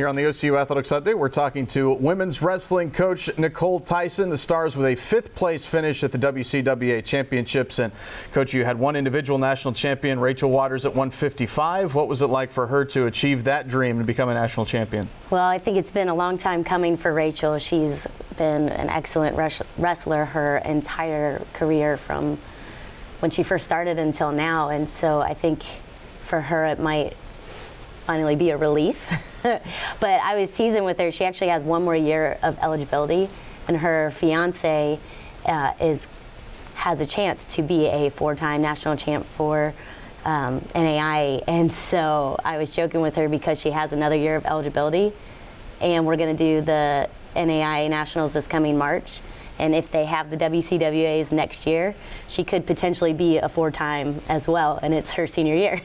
Here on the OCU Athletics Update, we're talking to women's wrestling coach Nicole Tyson. The Stars with a 5th place finish at the WCWA Championships. And Coach, you had one individual national champion, Rachel Waters, at 155. What was it like for her to achieve that dream and become a national champion? Well, I think it's been a long time coming for Rachel. She's been an excellent wrestler her entire career from when she first started until now. And so I think for her it might finally be a relief. But I was teasing with her. She actually has one more year of eligibility, and her fiance has a chance to be a 4-time national champ for NAI. And so I was joking with her because she has another year of eligibility, and we're going to do the NAI Nationals this coming March. And if they have the WCWAs next year, she could potentially be a 4-time as well, and it's her senior year.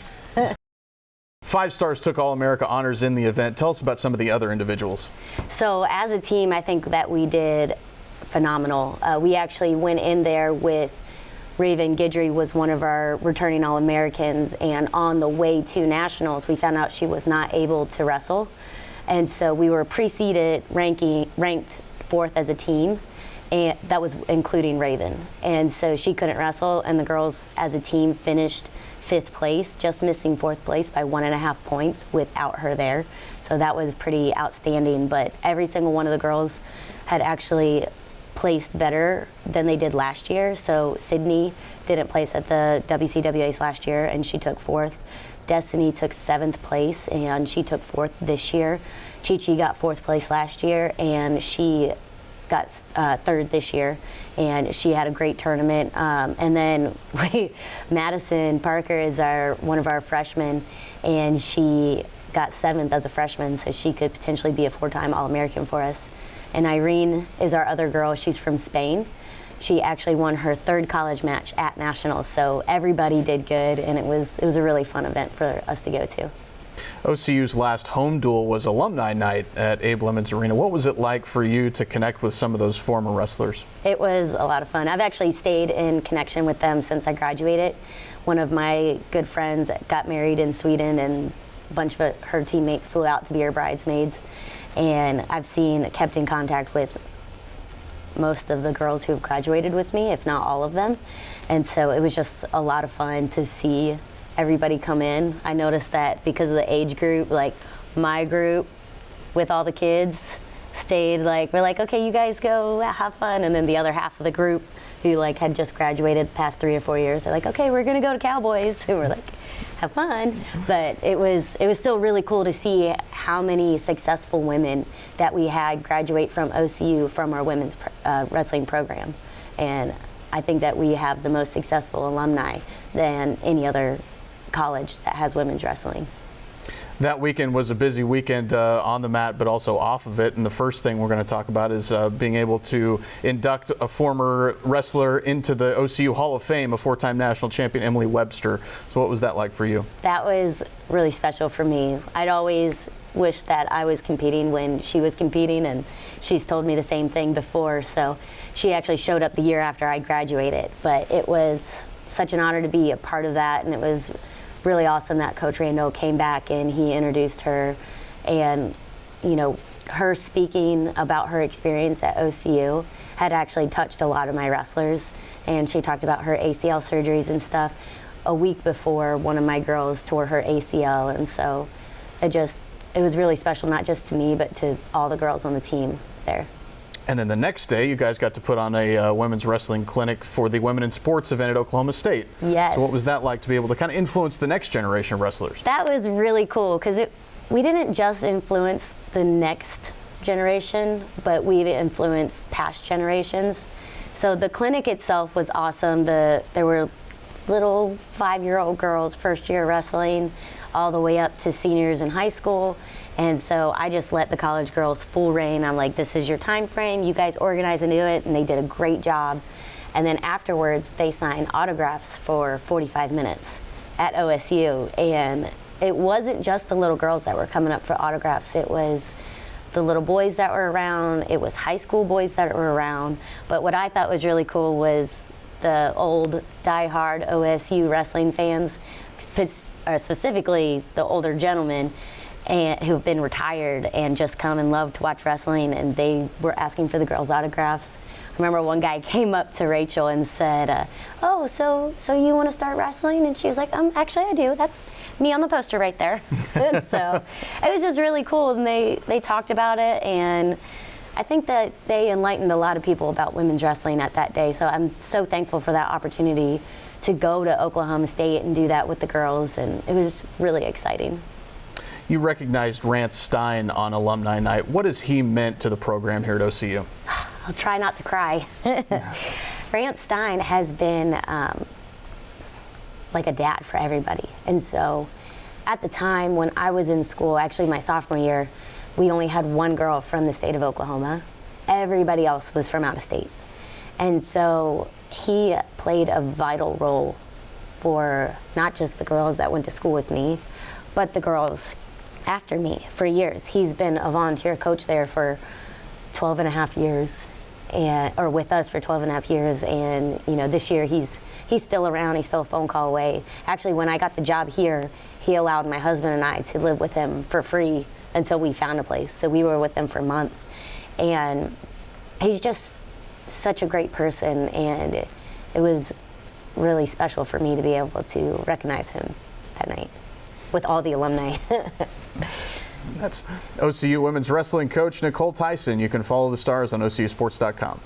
5 Stars took All-America honors in the event. Tell us about some of the other individuals. So as a team, I think that we did phenomenal. We actually went in there with Raven Guidry was one of our returning All-Americans, and on the way to Nationals, we found out she was not able to wrestle. And so we were preceded ranked 4th as a team, and that was including Raven. And so she couldn't wrestle, and the girls as a team finished 5th place, just missing 4th place by 1.5 points without her there. So that was pretty outstanding, but every single one of the girls had actually placed better than they did last year. So Sydney didn't place at the WCWAs last year, and she took 4th. Destiny took 7th place, and she took 4th this year. Chi-Chi got 4th place last year, and she got 3rd this year, and she had a great tournament. And then Madison Parker is one of our freshmen, and she got 7th as a freshman, so she could potentially be a 4-time All-American for us. And Irene is our other girl. She's from Spain. She actually won her 3rd college match at Nationals, so everybody did good, and it was a really fun event for us to go to. OCU's last home duel was alumni night at Abe Lemons Arena. What was it like for you to connect with some of those former wrestlers? It was a lot of fun. I've actually stayed in connection with them since I graduated. One of my good friends got married in Sweden, and a bunch of her teammates flew out to be her bridesmaids. And I've kept in contact with most of the girls who have graduated with me, if not all of them. And so it was just a lot of fun to see everybody come in. I noticed that because of the age group, like my group with all the kids stayed, we're like, okay, you guys go have fun. And then the other half of the group who had just graduated the past 3 or 4 years, they're like, okay, we're gonna go to Cowboys. And we're like, have fun. But it was still really cool to see how many successful women that we had graduate from OCU from our women's wrestling program. And I think that we have the most successful alumni than any other college that has women's wrestling. That weekend was a busy weekend on the mat, but also off of it. And the first thing we're going to talk about is being able to induct a former wrestler into the OCU Hall of Fame, a 4-time national champion, Emily Webster. So what was that like for you? That was really special for me. I'd always wished that I was competing when she was competing, and she's told me the same thing before. So she actually showed up the year after I graduated. But it was such an honor to be a part of that, and it was really awesome that Coach Rando came back and he introduced her. And her speaking about her experience at OCU had actually touched a lot of my wrestlers, and she talked about her ACL surgeries and stuff a week before one of my girls tore her ACL. And so it was really special, not just to me but to all the girls on the team there. And then the next day, you guys got to put on a women's wrestling clinic for the Women in Sports event at Oklahoma State. Yes. So what was that like to be able to kind of influence the next generation of wrestlers? That was really cool, because we didn't just influence the next generation, but we influenced past generations. So the clinic itself was awesome. There were little 5-year-old girls, first year wrestling, all the way up to seniors in high school. And so I just let the college girls full reign. I'm like, this is your time frame. You guys organize and do it. And they did a great job. And then afterwards, they signed autographs for 45 minutes at OSU. And it wasn't just the little girls that were coming up for autographs. It was the little boys that were around. It was high school boys that were around. But what I thought was really cool was the old diehard OSU wrestling fans, specifically the older gentlemen, and who've been retired and just come and love to watch wrestling, and they were asking for the girls' autographs. I remember one guy came up to Rachel and said, "Oh, so you want to start wrestling?" And she was like, "Actually, I do. That's me on the poster right there." So it was just really cool, and they talked about it, and I think that they enlightened a lot of people about women's wrestling at that day. So I'm so thankful for that opportunity to go to Oklahoma State and do that with the girls, and it was really exciting. You recognized Rance Stein on Alumni Night. What has he meant to the program here at OCU? I'll try not to cry. Rance Stein has been like a dad for everybody. And so at the time when I was in school, actually my sophomore year, we only had one girl from the state of Oklahoma. Everybody else was from out of state. And so he played a vital role for not just the girls that went to school with me, but the girls after me for years. He's been a volunteer coach there for 12 and a half years, or with us for 12 and a half years. And this year he's still around. He's still a phone call away. Actually, when I got the job here, he allowed my husband and I to live with him for free until we found a place. So we were with them for months. And he's just such a great person, and it was really special for me to be able to recognize him that night with all the alumni. That's OCU women's wrestling coach Nicole Tyson. You can follow the Stars on OCUsports.com.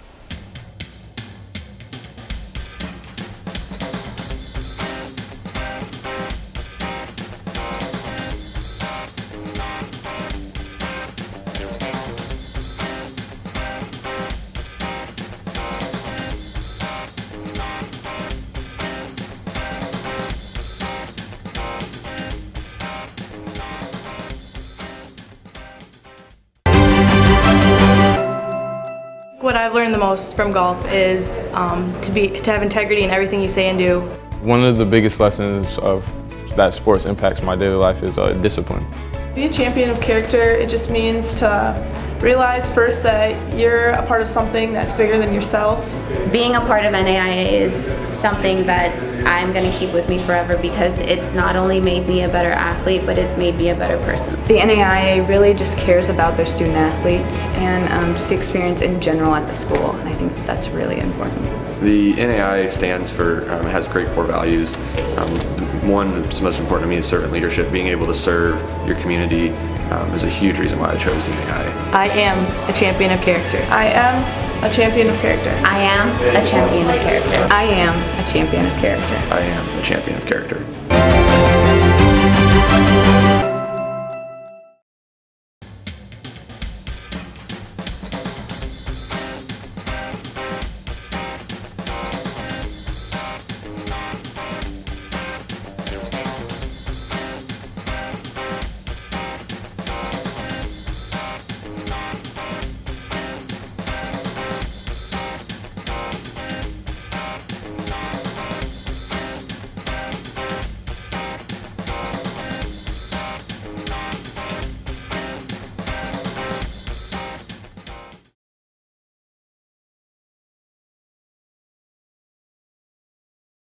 What I've learned the most from golf is to have integrity in everything you say and do. One of the biggest lessons of that sports impacts my daily life is discipline. Be a champion of character. It just means to realize first that you're a part of something that's bigger than yourself. Being a part of NAIA is something that I'm going to keep with me forever because it's not only made me a better athlete, but it's made me a better person. The NAIA really just cares about their student athletes and just the experience in general at the school, and I think that that's really important. The NAIA stands for, has great core values. One that's most important to me is servant leadership. Being able to serve your community is a huge reason why I chose the NAIA. I am a champion of character. I am a champion of character. I am a champion of character. I am a champion of character. I am a champion of character.